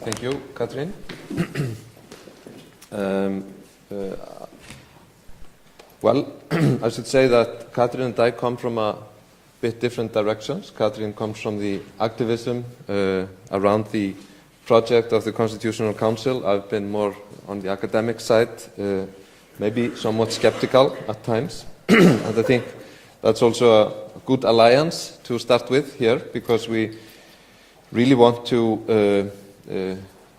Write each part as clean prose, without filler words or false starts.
Thank you, Katrín. Well, I should say that Katrín and I come from a bit different directions. Katrín comes from the activism around the project of the Constitutional Council. I've been more on the academic side, maybe somewhat skeptical at times. And I think that's also a good alliance to start with here, because we really want to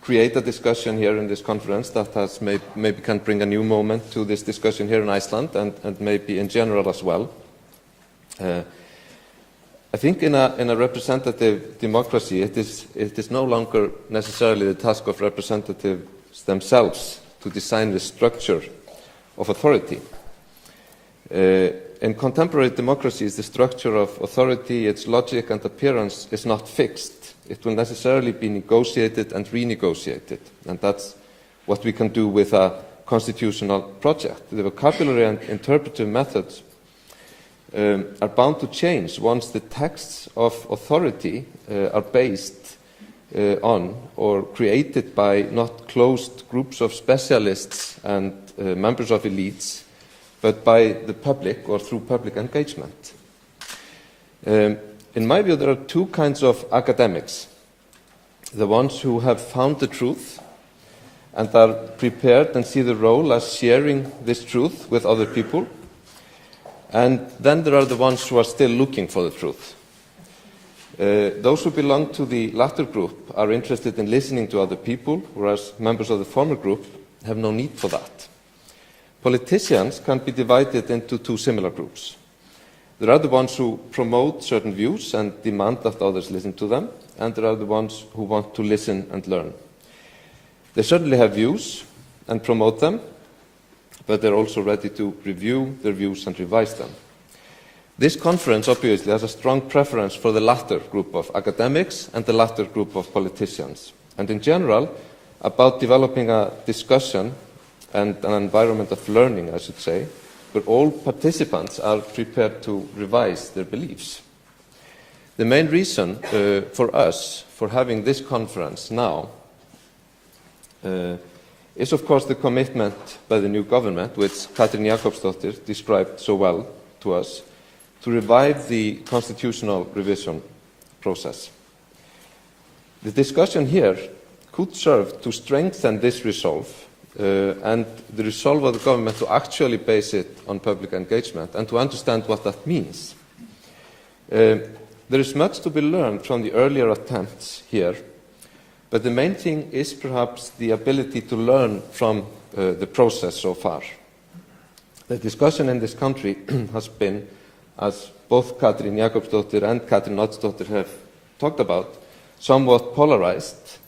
create a discussion here in this conference that has maybe can bring a new moment to this discussion here in Iceland and maybe in general as well. I think in a representative democracy, it is no longer necessarily the task of representatives themselves to design the structure of authority. In contemporary democracies, the structure of authority, its logic and appearance is not fixed. It will necessarily be negotiated and renegotiated, and that's what we can do with a constitutional project. The vocabulary and interpretive methods are bound to change once the texts of authority are based on or created by not closed groups of specialists and members of elites, but by the public or through public engagement. In my view, there are two kinds of academics: the ones who have found the truth and are prepared and see the role as sharing this truth with other people, and then there are the ones who are still looking for the truth. Those who belong to the latter group are interested in listening to other people, whereas members of the former group have no need for that. Politicians can be divided into two similar groups. There are the ones who promote certain views and demand that others listen to them, and there are the ones who want to listen and learn. They certainly have views and promote them, but they're also ready to review their views and revise them. This conference obviously has a strong preference for the latter group of academics and the latter group of politicians, and in general about developing a discussion and an environment of learning, I should say, where all participants are prepared to revise their beliefs. The main reason for us for having this conference now is, of course, the commitment by the new government, which Katrín Jakobsdóttir described so well to us, to revive the constitutional revision process. The discussion here could serve to strengthen this resolve and the resolve of the government to actually base it on public engagement and to understand what that means. There is much to be learned from the earlier attempts here, but the main thing is perhaps the ability to learn from the process so far. The discussion in this country has been, as both Katrín Jakobsdóttir and Katrín Oddsdóttir have talked about, somewhat polarized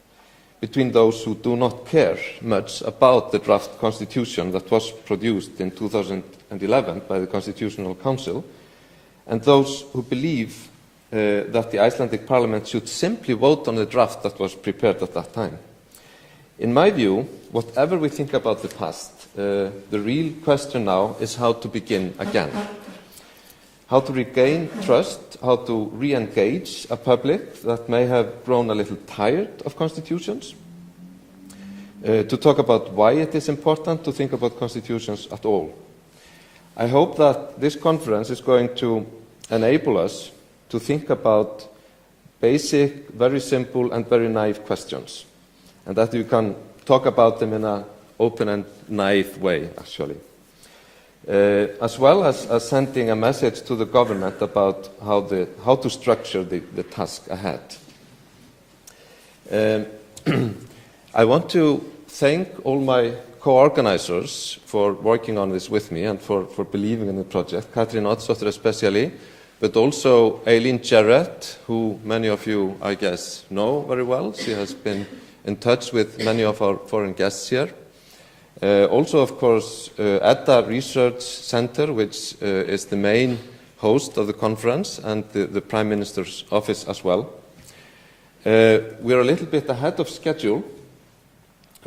between those who do not care much about the draft constitution that was produced in 2011 by the Constitutional Council, and those who believe that the Icelandic Parliament should simply vote on the draft that was prepared at that time. In my view, whatever we think about the past, the real question now is how to begin again. How to regain trust, how to re-engage a public that may have grown a little tired of constitutions, to talk about why it is important to think about constitutions at all. I hope that this conference is going to enable us to think about basic, very simple and very naive questions, and that you can talk about them in an open and naive way, actually. As well as sending a message to the government about how to structure the task ahead. I want to thank all my co-organizers for working on this with me and for believing in the project, Katrín Oddsdóttir especially, but also Eileen Jarrett, who many of you, I guess, know very well. She has been in touch with many of our foreign guests here. Also, of course, EDDA Research Center, which is the main host of the conference, and the Prime Minister's office as well. We are a little bit ahead of schedule,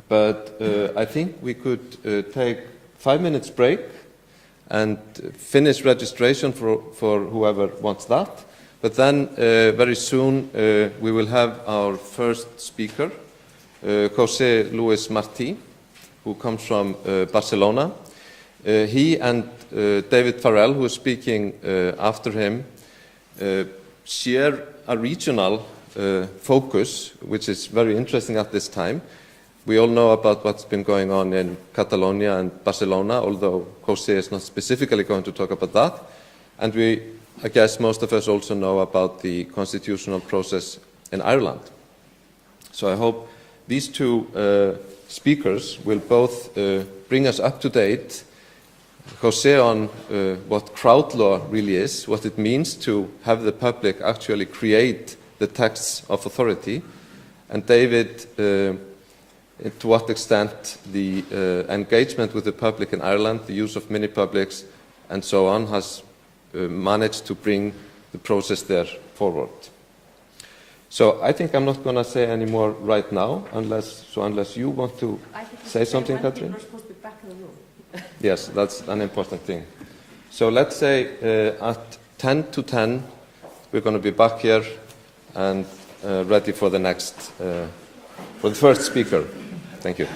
but I think we could take 5 minutes break and finish registration for whoever wants that, But then very soon we will have our first speaker, José Luis Martí, who comes from Barcelona. He and David Farrell, who is speaking after him, share a regional focus, which is very interesting at this time. We all know about what's been going on in Catalonia and Barcelona, although José is not specifically going to talk about that. And I guess most of us also know about the constitutional process in Ireland. So I hope these two speakers will both bring us up to date, José on what crowd law really is, what it means to have the public actually create the texts of authority, and David to what extent the engagement with the public in Ireland, the use of mini-publics and so on, has managed to bring the process there forward. So I think I'm not going to say any more right now, unless you want to say something, Katrin? People are supposed to be back in the room. Yes, that's an important thing. So let's say at 10 to 10, we're going to be back here and ready for the next, for the first speaker. Thank you.